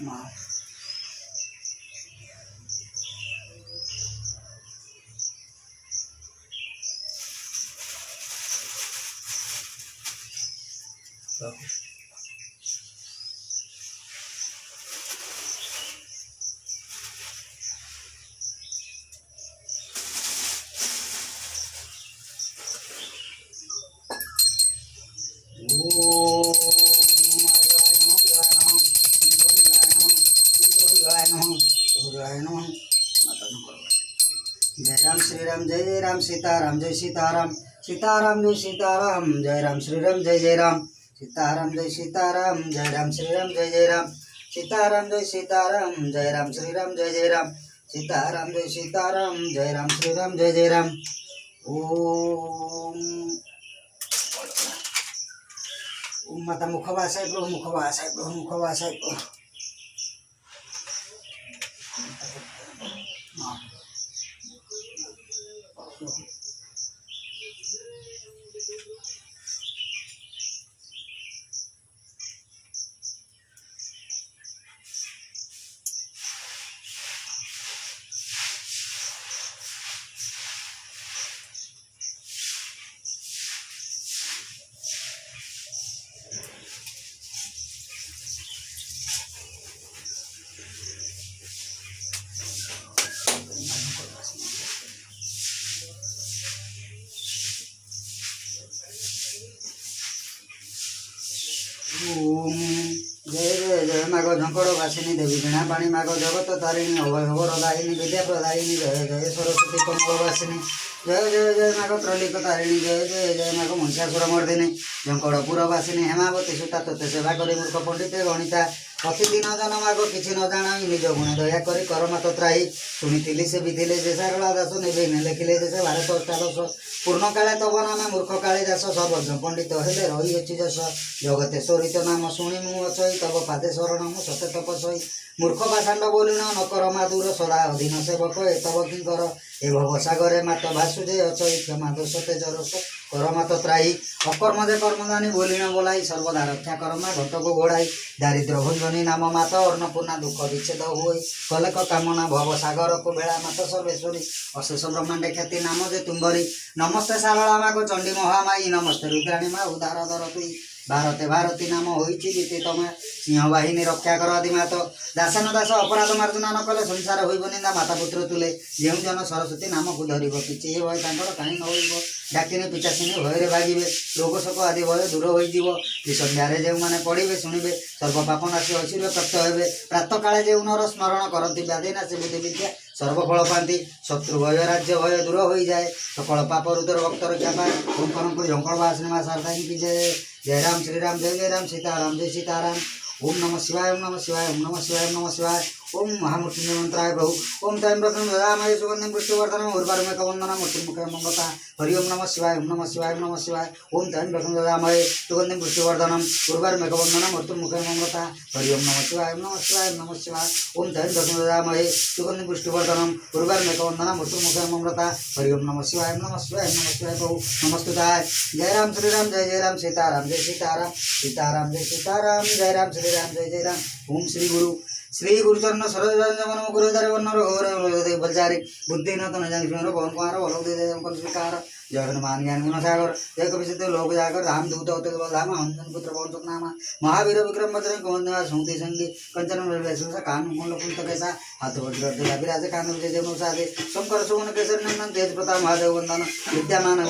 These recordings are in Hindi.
माँ जय राम श्री राम जय राम सीताराम जय सीताराम सीताराम जय सीताराम जय राम श्री राम जय जय राम सीताराम जय सीताराम जय राम श्री राम जय जय राम सीताराम जय सीताराम जय राम श्री राम जय जय राम सीताराम जय सीताराम जय राम श्री राम जय जय राम। ओम ओम माता मुखवासाय प्रभु मुखवासाय प्रभु मुखवासाय प्रभु। ओम जय जय जय माग झंकड़ वासिनी देवी वीणा पाणी माग जगत तारिणी अभय वरदायिनी विद्या प्रदायिनी जय जय सरस्वती कमल वासिनी जय जय जय माग त्रलिक तारिणी जय जय जय माग महिषासुर मर्दिनी झंकड़पुर वासिनी हेमावती सुता तोते सेवा करी मूर्ख पंडित गणिता प्रतिदिन जन माग किसी न जाना निज गुण दया करी कर मत त्राही शुणी से विधिले जे सारला दास नेबे लिखिले जे से भारत अष्टादश पूर्ण काले तब नाम मूर्ख काले दास सर्वज्ञ पंडित हेले रही अच्छी जस जगते स्वरित नाम शुणी मु अचई तब पादे शरण मु सत्य तपसई मूर्ख पाषाण्ड बोलिन नकर माधुर सदा अधीन सेवक ए तब कि कर ए भव सागरे मात भासुजे अचई क्षमा दोष तेज रस कर मत त्राही अकर्म जे कर्मदानी बोलिन बोलाई सर्वदा रक्षा कर्मा घटको घोड़ाई दारिद्र भंजनी नाम मात अन्नपूर्णा दुख विच्छेद हुई कलक कामना भव सागर को बेला मात सर्वेश्वरी अशेष ब्रह्मांड ख्याति नाम जे तुम्बरी नमस्ते सारला माँ को चंडी महामाई नमस्ते रुद्राणी माँ उदार दर तुई भारते भारती नाम होती तमा सिंह बाहिनी रक्षा कर आदिमा तो दासन दास अपराध मार्जना न कले संसार होइब निंदा माता पुत्र तुले जो जन सरस्वती नाम को धरिब किछि भय तांकर कहीं न होइब डाकिने पिचासिनी भୟରେ भागिबे रोग शोक आदि भय दूर होइजिव त्रिसंध्यारे जो माने पढ़िबे शुणिबे सर्व पाप नाशी ऐश्वर्य प्राप्त हेबे प्रातः काले जो नर स्मरण करती व्याधि नाशी बुद्धि विद्या सर्वफल पाती शत्रु भय राज्य भय दूर हो जाए सकल पाप रुद्र भक्त रक्षा पाए ओम को झंकड़ वासने माँ शारदाई की जय जय राम श्री राम जय जय राम सीताराम जय सीताराम। ओम नमः शिवाय ओम नमः शिवाय ओम नमः शिवाय ओम नमः शिवाय ओम महामूर्ति मंत्राय प्रभु ओम तैम्बकं ददामहे सुगंधिं पुष्टिवर्धनम् उर्वारुकं वन्दनं मृत्युमुखे मङ्गता हरि ओम नमः शिवाय ओम नमः शिवाय ओम नमः शिवाय ओम तैम्बकं ददामहे सुगंधिं पुष्टिवर्धनम् उर्वारुकं वन्दनं मृत्युमुखे मङ्गता हरि ओम नमः शिवाय ओम नमः शिवाय ओम नमः शिवाय ओम तैम्बकं ददामहे सुगंधिं पुष्टिवर्धनम् उर्वारुकं वन्दनं मृत्युमुखे मङ्गता हरि ओम नमः शिवाय ओम नमः शिवाय ओम नमः शिवाय प्रभु नमस्तुताय जय राम श्री राम जय जय राम सीताराम जय सीताराम सीताराम जय सीताराम जय राम श्री राम जय जय राम। ओम श्री गुरुचरण सरोज गुरुदारे वर्ण बलचारी बुद्धि न तो न जान पवन कुमार बल दे स्वीकार जय हनुमान ज्ञान गुण सागर जय कपि लोक जाकर राम दूत धाम हनुमान पुत्र पवन सुखनामा महावीर विक्रम भद्र गोविंद सुमति संगी कंचन कान मूल कुंत कैसा हाथ वज्र विराज कान विजय साधे शंकर सुवन केसर नंदन तेज प्रताप महादेव वंदन विद्यमान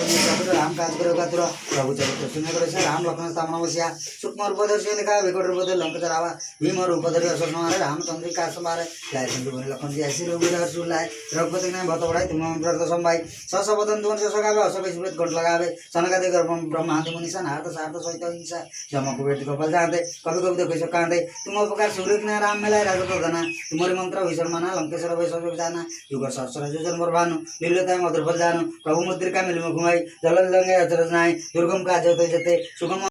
राम काज कर प्रभु चरित्र शून्य कर राम लक्ष्मण स्थापना बसिया सूक्ष्म रूपदर्शी लिखा विकट रूप लंक चलावा भीम रूपधरि असर मारे रामचंद्र का समारे लाए सिंधु लखन जी ऐसी रोगी लाए रघुपति ने भत बढ़ाई तुम व्रत संभाई ससवदन तुम सगावे असुत घट लगावे सनकादि ब्रह्मादि मुनिषा नारद सारद सहित हिंसा जम को बेटी कपल जाते कवि कवि देखो कांदे तुम उपकार सूर्य राम मिलाए राजत धना तुम्हारी मंत्र भीषण माना लंकेश्वर वै जाना युग सहस्र योजन मोर भानु लीलता मधुर फल जानु प्रभु मुद्रिका मिलि घुमाई जल लंगे अचरज नाई दुर्गम का जते सुगम